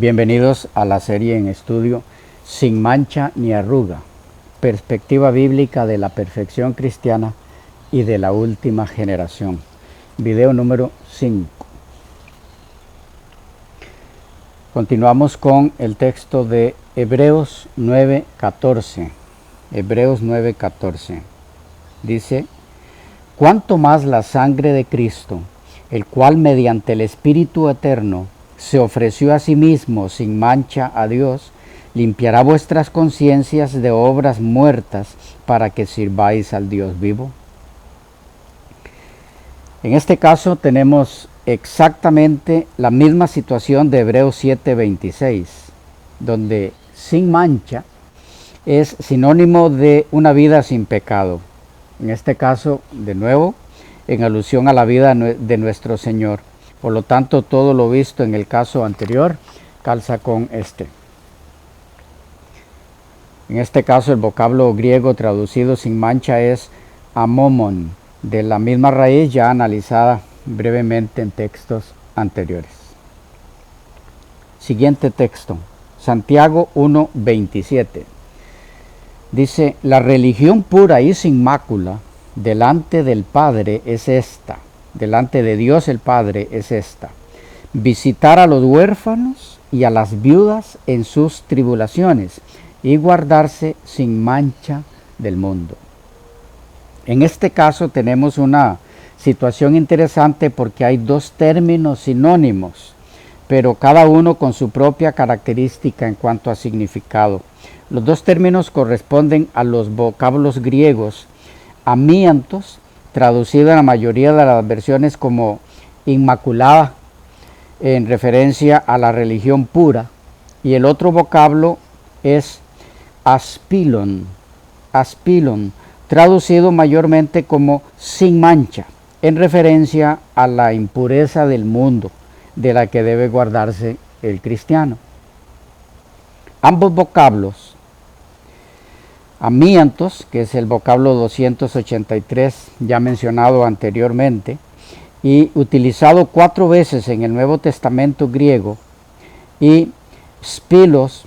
Bienvenidos a la serie en estudio Sin mancha ni arruga, perspectiva bíblica de la perfección cristiana y de la última generación. Video número 5. Continuamos con el texto de Hebreos 9:14. Hebreos 9:14. Dice: cuánto más la sangre de Cristo, el cual mediante el Espíritu Eterno se ofreció a sí mismo sin mancha a Dios, limpiará vuestras conciencias de obras muertas para que sirváis al Dios vivo. En este caso tenemos exactamente la misma situación de Hebreos 7:26, donde sin mancha es sinónimo de una vida sin pecado. En este caso, de nuevo, en alusión a la vida de nuestro Señor. Por lo tanto, todo lo visto en el caso anterior calza con este. En este caso, el vocablo griego traducido sin mancha es amomon, de la misma raíz ya analizada brevemente en textos anteriores. Siguiente texto, Santiago 1:27. Dice: la religión pura y sin mácula delante del Padre es esta. Delante de Dios el Padre es esta: visitar a los huérfanos y a las viudas en sus tribulaciones y guardarse sin mancha del mundo. En este caso tenemos una situación interesante porque hay dos términos sinónimos, pero cada uno con su propia característica en cuanto a significado. Los dos términos corresponden a los vocablos griegos amiantos, traducido en la mayoría de las versiones como inmaculada, en referencia a la religión pura, y el otro vocablo es aspilon, traducido mayormente como sin mancha, en referencia a la impureza del mundo, de la que debe guardarse el cristiano. Ambos vocablos, amiantos, que es el vocablo 283 ya mencionado anteriormente y utilizado 4 veces en el Nuevo Testamento griego, y spilos,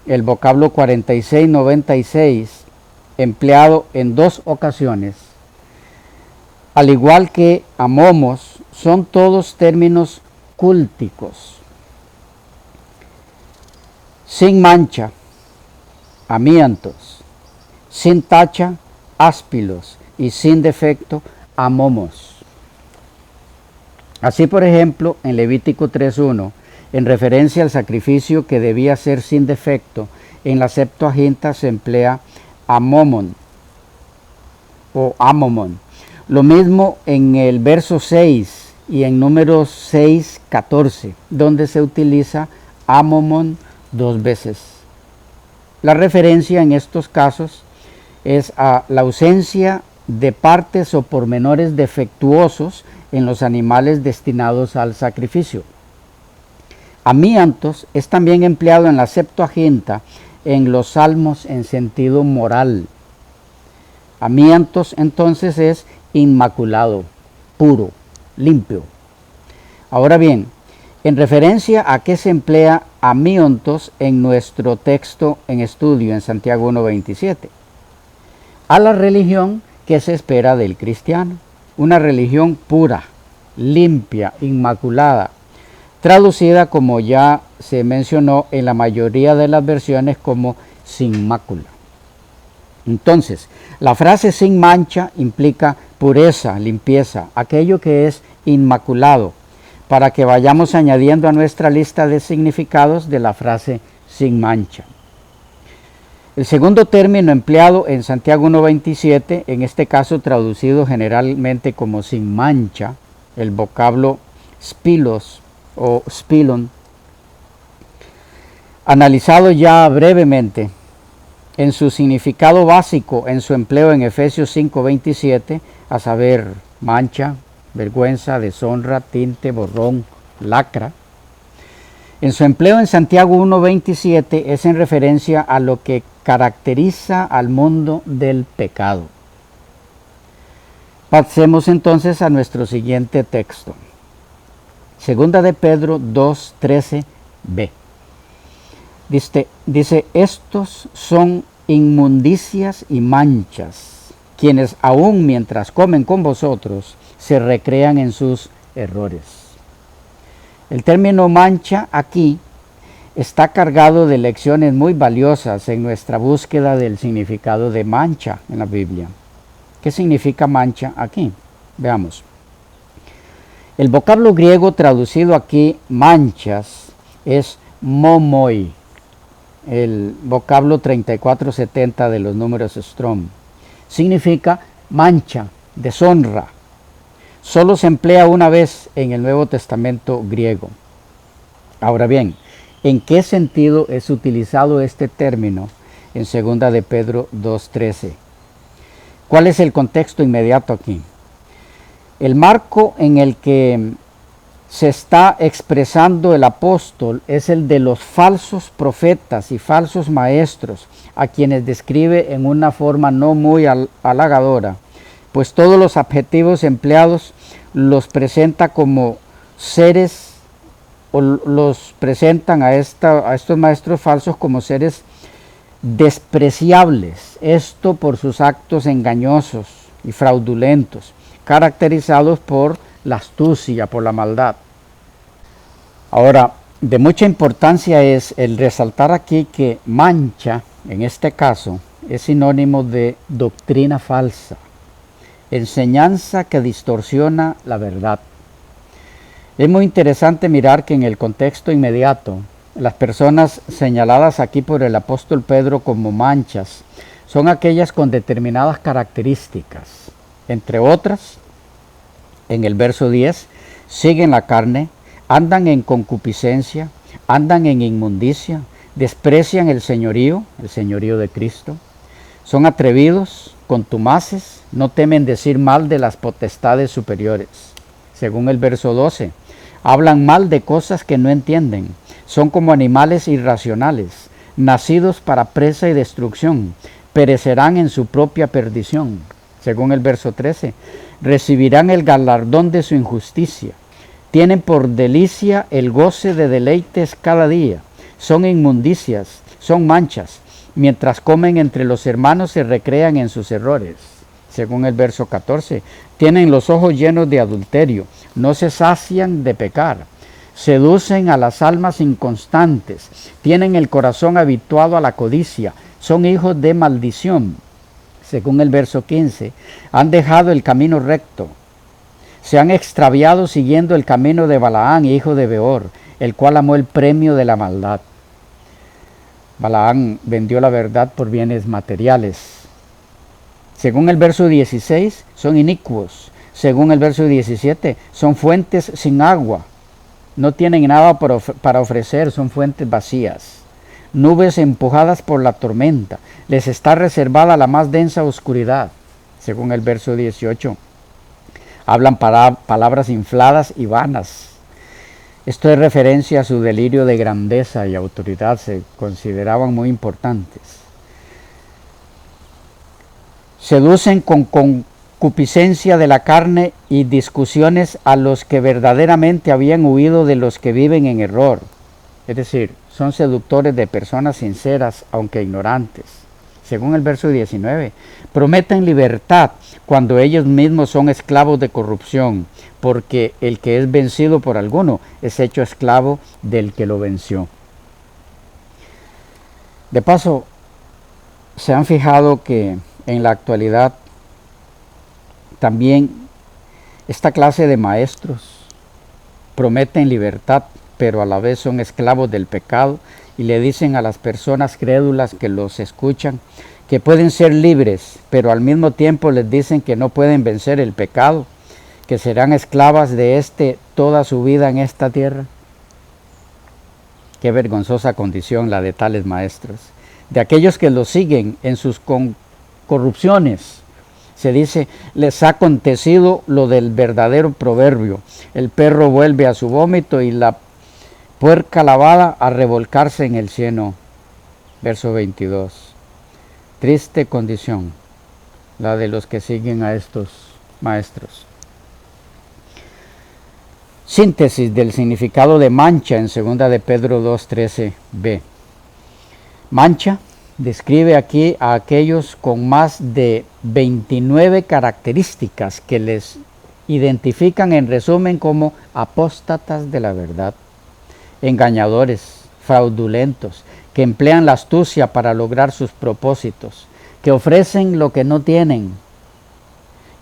el vocablo 4696, empleado en 2 ocasiones, al igual que amomos, son todos términos cúlticos. Sin mancha, amiantos; sin tacha, aspilos; y sin defecto, amomos. Así, por ejemplo, en Levítico 3:1, en referencia al sacrificio que debía ser sin defecto, en la Septuaginta se emplea amomon o amomon. Lo mismo en el verso 6 y en Números 6:14, donde se utiliza amomon 2 veces. La referencia en estos casos es a la ausencia de partes o pormenores defectuosos en los animales destinados al sacrificio. Amiantos es también empleado en la Septuaginta en los Salmos en sentido moral. Amiantos entonces es inmaculado, puro, limpio. Ahora bien, en referencia a qué se emplea amiantos en nuestro texto en estudio en Santiago 1:27. A la religión que se espera del cristiano, una religión pura, limpia, inmaculada, traducida, como ya se mencionó, en la mayoría de las versiones como sin mácula. Entonces, la frase sin mancha implica pureza, limpieza, aquello que es inmaculado, para que vayamos añadiendo a nuestra lista de significados de la frase sin mancha. El segundo término empleado en Santiago 1:27, en este caso traducido generalmente como sin mancha, el vocablo spilos o spilon, analizado ya brevemente en su significado básico en su empleo en Efesios 5:27, a saber, mancha, vergüenza, deshonra, tinte, borrón, lacra. En su empleo en Santiago 1:27 es en referencia a lo que caracteriza al mundo del pecado. Pasemos entonces a nuestro siguiente texto. Segunda de Pedro 2:13b. Dice, estos son inmundicias y manchas, quienes aún mientras comen con vosotros se recrean en sus errores. El término mancha aquí está cargado de lecciones muy valiosas en nuestra búsqueda del significado de mancha en la Biblia. ¿Qué significa mancha aquí? Veamos. El vocablo griego traducido aquí, manchas, es momoi, el vocablo 3470 de los números Strong. Significa mancha, deshonra. Solo se emplea una vez en el Nuevo Testamento griego. Ahora bien, ¿en qué sentido es utilizado este término en 2 de Pedro 2:13? ¿Cuál es el contexto inmediato aquí? El marco en el que se está expresando el apóstol es el de los falsos profetas y falsos maestros, a quienes describe en una forma no muy halagadora, pues todos los adjetivos empleados los presenta como seres, o los presentan a estos maestros falsos como seres despreciables, esto por sus actos engañosos y fraudulentos, caracterizados por la astucia, por la maldad. Ahora, de mucha importancia es el resaltar aquí que mancha, en este caso, es sinónimo de doctrina falsa, enseñanza que distorsiona la verdad. Es muy interesante mirar que en el contexto inmediato, las personas señaladas aquí por el apóstol Pedro como manchas son aquellas con determinadas características. Entre otras, en el verso 10, siguen la carne, andan en concupiscencia, andan en inmundicia, desprecian el señorío de Cristo, son atrevidos, contumaces, no temen decir mal de las potestades superiores. Según el verso 12, hablan mal de cosas que no entienden, son como animales irracionales, nacidos para presa y destrucción, perecerán en su propia perdición. Según el verso 13, recibirán el galardón de su injusticia, tienen por delicia el goce de deleites cada día, son inmundicias, son manchas, mientras comen entre los hermanos se recrean en sus errores. Según el verso 14, tienen los ojos llenos de adulterio, no se sacian de pecar, seducen a las almas inconstantes, tienen el corazón habituado a la codicia, son hijos de maldición. Según el verso 15, han dejado el camino recto, se han extraviado siguiendo el camino de Balaán, hijo de Beor, el cual amó el premio de la maldad. Balaán vendió la verdad por bienes materiales. Según el verso 16, son inicuos. Según el verso 17, son fuentes sin agua. No tienen nada para ofrecer, son fuentes vacías. Nubes empujadas por la tormenta. Les está reservada la más densa oscuridad. Según el verso 18, hablan palabras infladas y vanas. Esto es referencia a su delirio de grandeza y autoridad, se consideraban muy importantes. Seducen con concupiscencia de la carne y discusiones a los que verdaderamente habían huido de los que viven en error. Es decir, son seductores de personas sinceras, aunque ignorantes. Según el verso 19, prometen libertad cuando ellos mismos son esclavos de corrupción, porque el que es vencido por alguno es hecho esclavo del que lo venció. De paso, ¿se han fijado que en la actualidad también esta clase de maestros prometen libertad, pero a la vez son esclavos del pecado y le dicen a las personas crédulas que los escuchan que pueden ser libres, pero al mismo tiempo les dicen que no pueden vencer el pecado, que serán esclavas de toda su vida en esta tierra? Qué vergonzosa condición la de tales maestros. De aquellos que los siguen en sus corrupciones, se dice, les ha acontecido lo del verdadero proverbio: el perro vuelve a su vómito y la puerca lavada a revolcarse en el cieno. Verso 22. Triste condición la de los que siguen a estos maestros. Síntesis del significado de mancha en 2 de Pedro 2:13b. Mancha describe aquí a aquellos con más de 29 características que les identifican en resumen como apóstatas de la verdad, engañadores, fraudulentos, que emplean la astucia para lograr sus propósitos, que ofrecen lo que no tienen,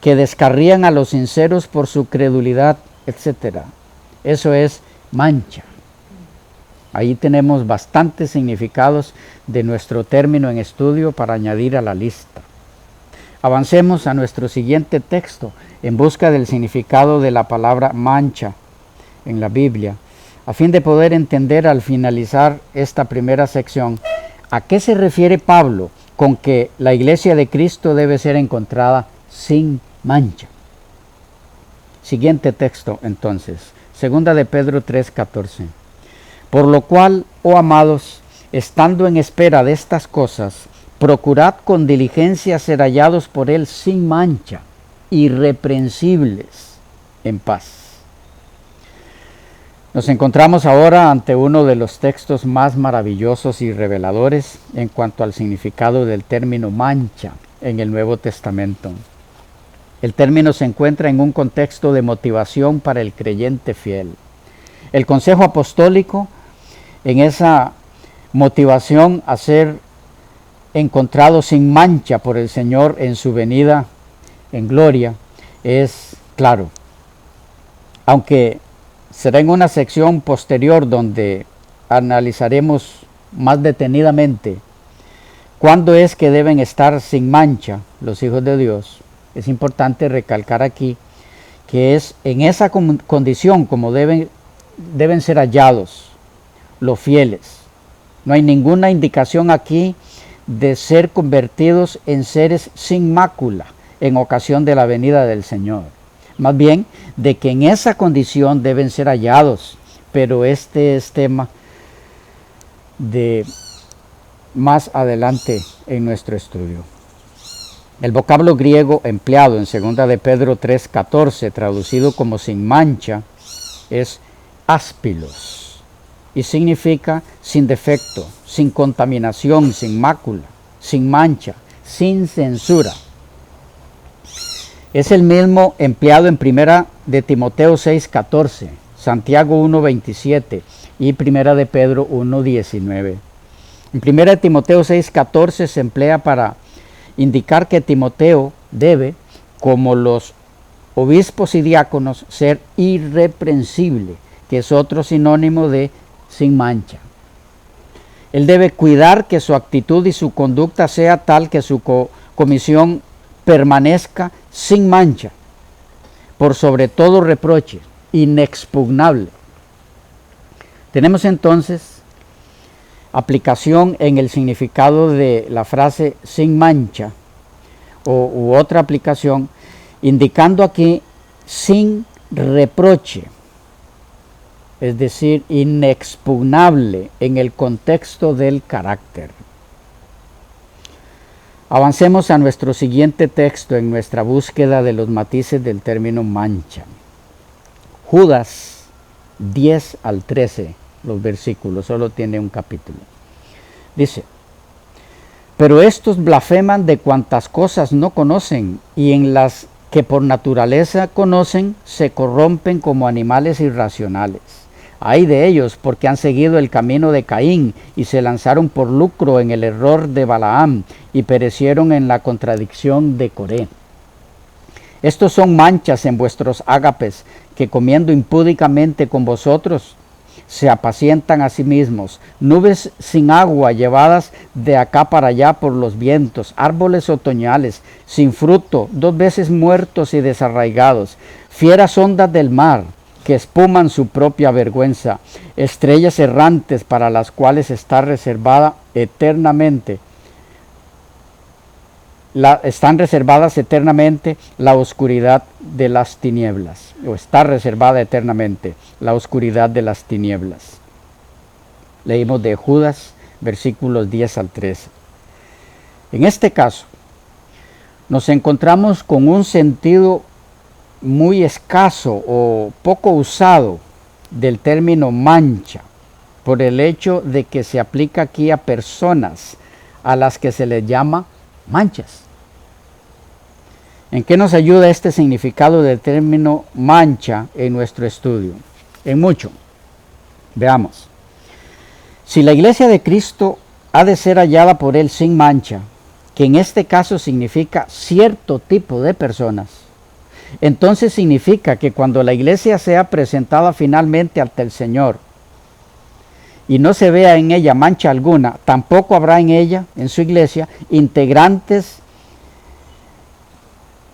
que descarrían a los sinceros por su credulidad, etc. Eso es mancha. Ahí tenemos bastantes significados de nuestro término en estudio para añadir a la lista. Avancemos a nuestro siguiente texto en busca del significado de la palabra mancha en la Biblia, a fin de poder entender al finalizar esta primera sección a qué se refiere Pablo con que la iglesia de Cristo debe ser encontrada sin mancha. Siguiente texto entonces, 2 de Pedro 3:14. Por lo cual, oh amados, estando en espera de estas cosas, procurad con diligencia ser hallados por él sin mancha, irreprensibles, en paz. Nos encontramos ahora ante uno de los textos más maravillosos y reveladores en cuanto al significado del término mancha en el Nuevo Testamento. El término se encuentra en un contexto de motivación para el creyente fiel. El consejo apostólico en esa motivación a ser encontrado sin mancha por el Señor en su venida en gloria es claro. Aunque será en una sección posterior donde analizaremos más detenidamente cuándo es que deben estar sin mancha los hijos de Dios, es importante recalcar aquí que es en esa condición como deben ser hallados los fieles. No hay ninguna indicación aquí de ser convertidos en seres sin mácula en ocasión de la venida del Señor. Más bien, de que en esa condición deben ser hallados. Pero este es tema de más adelante en nuestro estudio. El vocablo griego empleado en 2 de Pedro 3:14, traducido como sin mancha, es áspilos. Y significa sin defecto, sin contaminación, sin mácula, sin mancha, sin censura. Es el mismo empleado en 1 de Timoteo 6:14, Santiago 1:27 y 1 de Pedro 1:19. En 1 de Timoteo 6:14 se emplea para indicar que Timoteo debe, como los obispos y diáconos, ser irreprensible, que es otro sinónimo de sin mancha. Él debe cuidar que su actitud y su conducta sea tal que su comisión permanezca sin mancha, por sobre todo reproche, inexpugnable. Tenemos entonces aplicación en el significado de la frase sin mancha, u otra aplicación, indicando aquí sin reproche, es decir, inexpugnable en el contexto del carácter. Avancemos a nuestro siguiente texto en nuestra búsqueda de los matices del término mancha. Judas 10 al 13, los versículos, solo tiene un capítulo. Dice: pero estos blasfeman de cuantas cosas no conocen, y en las que por naturaleza conocen se corrompen como animales irracionales. Ay de ellos, porque han seguido el camino de Caín y se lanzaron por lucro en el error de Balaam y perecieron en la contradicción de Coré. Estos son manchas en vuestros ágapes, que comiendo impúdicamente con vosotros se apacientan a sí mismos, nubes sin agua llevadas de acá para allá por los vientos, árboles otoñales sin fruto, 2 veces muertos y desarraigados, fieras ondas del mar que espuman su propia vergüenza, estrellas errantes para las cuales está reservada eternamente. Están reservadas eternamente la oscuridad de las tinieblas, o está reservada eternamente la oscuridad de las tinieblas. Leímos de Judas, versículos 10 al 13. En este caso, nos encontramos con un sentido muy escaso o poco usado del término mancha, por el hecho de que se aplica aquí a personas a las que se les llama manchas. ¿En qué nos ayuda este significado del término mancha en nuestro estudio? En mucho. Veamos. Si la iglesia de Cristo ha de ser hallada por Él sin mancha, que en este caso significa cierto tipo de personas, entonces significa que cuando la iglesia sea presentada finalmente ante el Señor y no se vea en ella mancha alguna, tampoco habrá en ella, en su iglesia, integrantes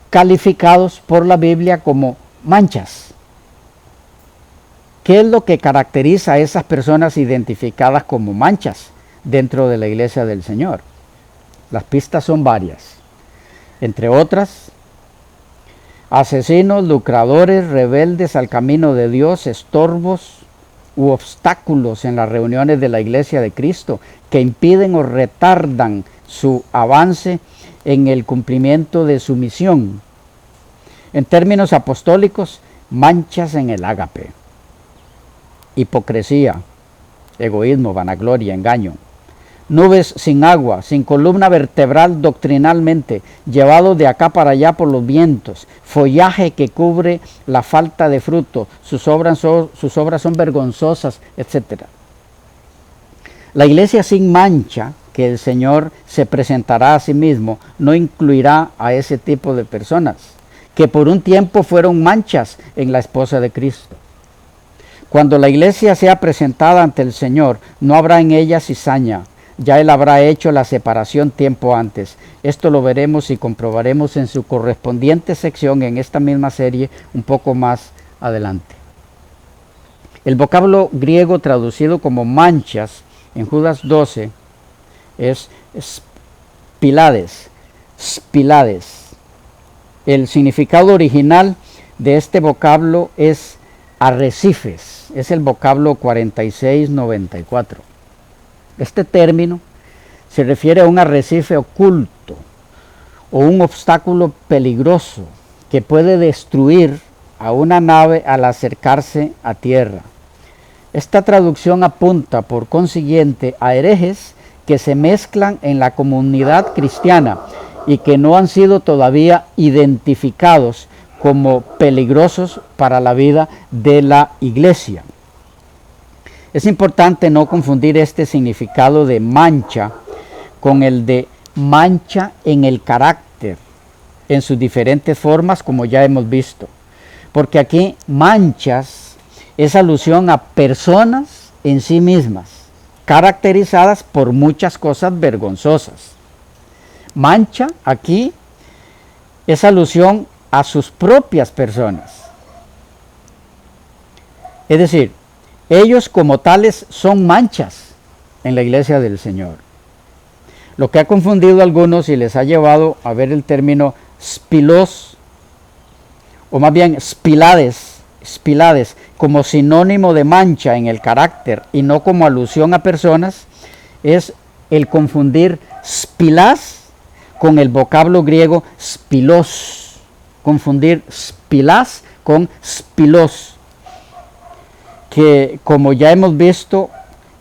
calificados por la Biblia como manchas. ¿Qué es lo que caracteriza a esas personas identificadas como manchas dentro de la iglesia del Señor? Las pistas son varias. Entre otras, asesinos, lucradores, rebeldes al camino de Dios, estorbos u obstáculos en las reuniones de la iglesia de Cristo que impiden o retardan su avance en el cumplimiento de su misión. En términos apostólicos, manchas en el ágape. Hipocresía, egoísmo, vanagloria, engaño. Nubes sin agua, sin columna vertebral doctrinalmente, llevado de acá para allá por los vientos, follaje que cubre la falta de fruto, sus obras son vergonzosas, etc. La iglesia sin mancha, que el Señor se presentará a sí mismo, no incluirá a ese tipo de personas, que por un tiempo fueron manchas en la esposa de Cristo. Cuando la iglesia sea presentada ante el Señor, no habrá en ella cizaña. Ya Él habrá hecho la separación tiempo antes. Esto lo veremos y comprobaremos en su correspondiente sección en esta misma serie un poco más adelante. El vocablo griego traducido como manchas en Judas 12 es spilades. El significado original de este vocablo es arrecifes. Es el vocablo 4694. Este término se refiere a un arrecife oculto o un obstáculo peligroso que puede destruir a una nave al acercarse a tierra. Esta traducción apunta por consiguiente a herejes que se mezclan en la comunidad cristiana y que no han sido todavía identificados como peligrosos para la vida de la iglesia. Es importante no confundir este significado de mancha con el de mancha en el carácter, en sus diferentes formas, como ya hemos visto. Porque aquí manchas es alusión a personas en sí mismas, caracterizadas por muchas cosas vergonzosas. Mancha aquí es alusión a sus propias personas. Es decir, ellos como tales son manchas en la iglesia del Señor. Lo que ha confundido a algunos y les ha llevado a ver el término spilos, o más bien spilades, como sinónimo de mancha en el carácter y no como alusión a personas, es el confundir spilas con el vocablo griego spilos. Confundir spilas con spilos, que como ya hemos visto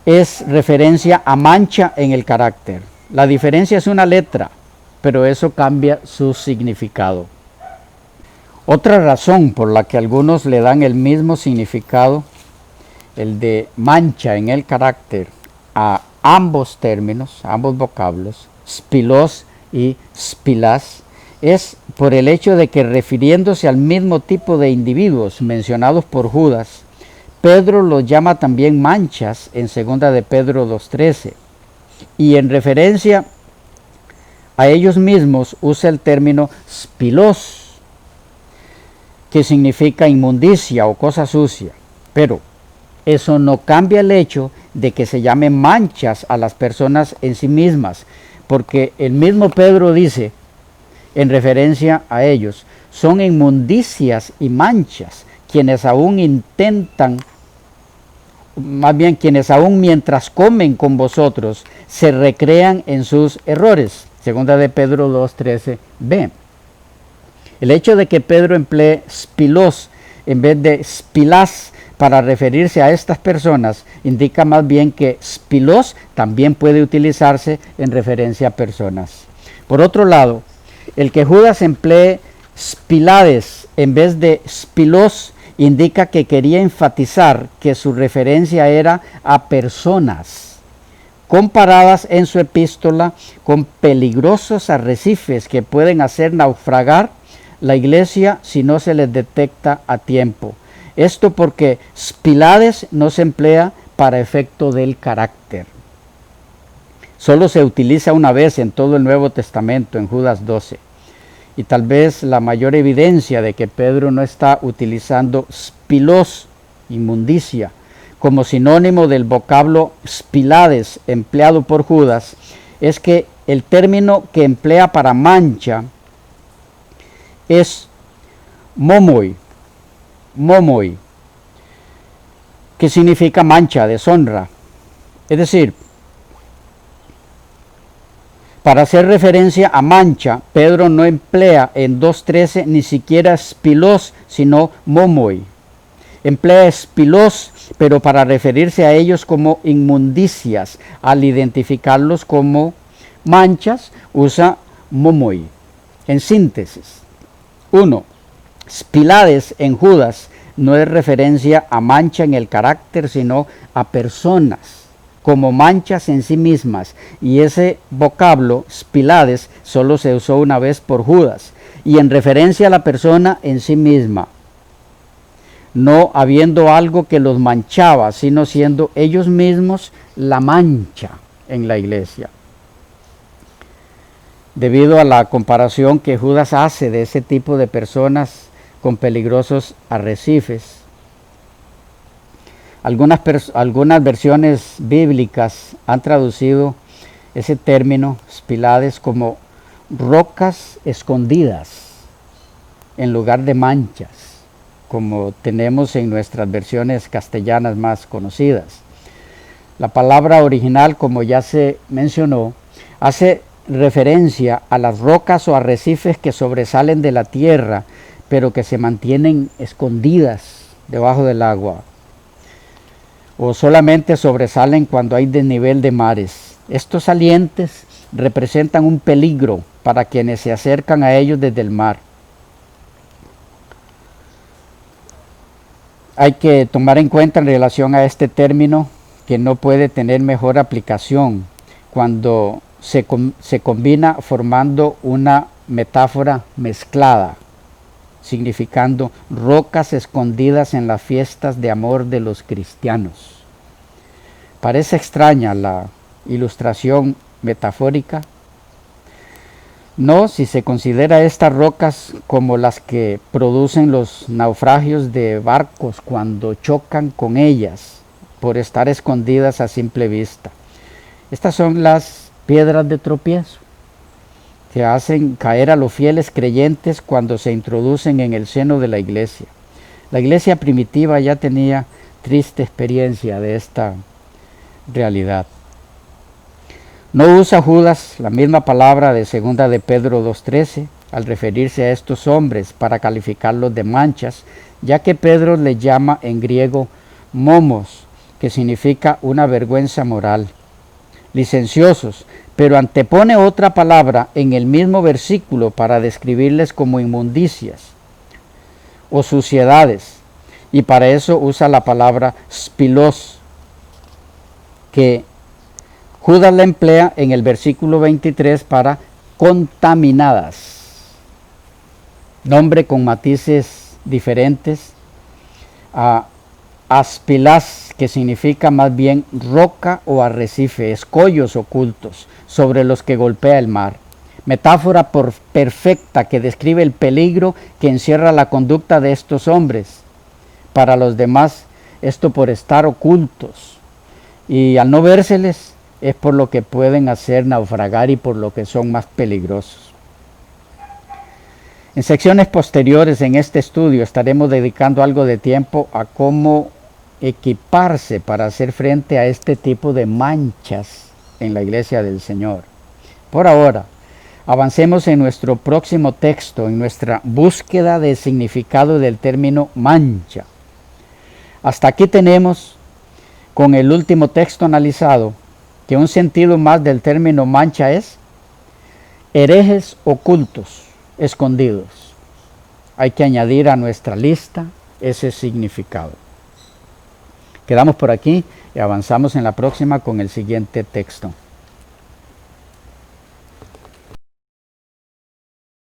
es referencia a mancha en el carácter. La diferencia es una letra, pero eso cambia su significado. Otra razón por la que algunos le dan el mismo significado, el de mancha en el carácter, a ambos términos, a ambos vocablos, spilos y spilas, es por el hecho de que refiriéndose al mismo tipo de individuos mencionados por Judas, Pedro los llama también manchas en 2 de Pedro 2:13 y en referencia a ellos mismos usa el término spilos, que significa inmundicia o cosa sucia, pero eso no cambia el hecho de que se llamen manchas a las personas en sí mismas, porque el mismo Pedro dice en referencia a ellos, son inmundicias y manchas quienes aún intentan, más bien quienes aún mientras comen con vosotros se recrean en sus errores. 2 de Pedro 2:13b. El hecho de que Pedro emplee spilos en vez de spilas para referirse a estas personas indica más bien que spilos también puede utilizarse en referencia a personas. Por otro lado, el que Judas emplee spilades en vez de spilos indica que quería enfatizar que su referencia era a personas comparadas en su epístola con peligrosos arrecifes que pueden hacer naufragar la iglesia si no se les detecta a tiempo. Esto porque spilades no se emplea para efecto del carácter. Solo se utiliza una vez en todo el Nuevo Testamento, en Judas 12. Y tal vez la mayor evidencia de que Pedro no está utilizando spilos, inmundicia, como sinónimo del vocablo spilades empleado por Judas, es que el término que emplea para mancha es momoi, que significa mancha, deshonra. Es decir, para hacer referencia a mancha, Pedro no emplea en 2.13 ni siquiera spilos, sino momoi. Emplea spilos, pero para referirse a ellos como inmundicias. Al identificarlos como manchas, usa momoi. En síntesis, 1. Spilades en Judas no es referencia a mancha en el carácter, sino a personas como manchas en sí mismas, y ese vocablo spilades solo se usó una vez por Judas y en referencia a la persona en sí misma, no habiendo algo que los manchaba, sino siendo ellos mismos la mancha en la iglesia. Debido a la comparación que Judas hace de ese tipo de personas con peligrosos arrecifes, algunas versiones bíblicas han traducido ese término, spilades, como rocas escondidas en lugar de manchas, como tenemos en nuestras versiones castellanas más conocidas. La palabra original, como ya se mencionó, hace referencia a las rocas o arrecifes que sobresalen de la tierra, pero que se mantienen escondidas debajo del agua, o solamente sobresalen cuando hay desnivel de mares. Estos salientes representan un peligro para quienes se acercan a ellos desde el mar. Hay que tomar en cuenta en relación a este término que no puede tener mejor aplicación cuando se combina formando una metáfora mezclada, significando rocas escondidas en las fiestas de amor de los cristianos. Parece extraña la ilustración metafórica. No, si se considera estas rocas como las que producen los naufragios de barcos cuando chocan con ellas por estar escondidas a simple vista. Estas son las piedras de tropiezo que hacen caer a los fieles creyentes cuando se introducen en el seno de la iglesia. La iglesia primitiva ya tenía triste experiencia de esta realidad. No usa Judas la misma palabra de 2 de Pedro 2.13 al referirse a estos hombres para calificarlos de manchas, ya que Pedro les llama en griego momos, que significa una vergüenza moral, licenciosos, pero antepone otra palabra en el mismo versículo para describirles como inmundicias o suciedades, y para eso usa la palabra spilos, que Judas la emplea en el versículo 23 para contaminadas, nombre con matices diferentes a aspilás, que significa más bien roca o arrecife, escollos ocultos sobre los que golpea el mar. Metáfora perfecta que describe el peligro que encierra la conducta de estos hombres. Para los demás, esto por estar ocultos. Y al no vérseles, es por lo que pueden hacer naufragar y por lo que son más peligrosos. En secciones posteriores en este estudio estaremos dedicando algo de tiempo a cómo equiparse para hacer frente a este tipo de manchas en la iglesia del Señor. Por ahora, avancemos en nuestro próximo texto, en nuestra búsqueda de significado del término mancha. Hasta aquí tenemos, con el último texto analizado, que un sentido más del término mancha es herejes ocultos, escondidos. Hay que añadir a nuestra lista ese significado. Quedamos por aquí y avanzamos en la próxima con el siguiente texto.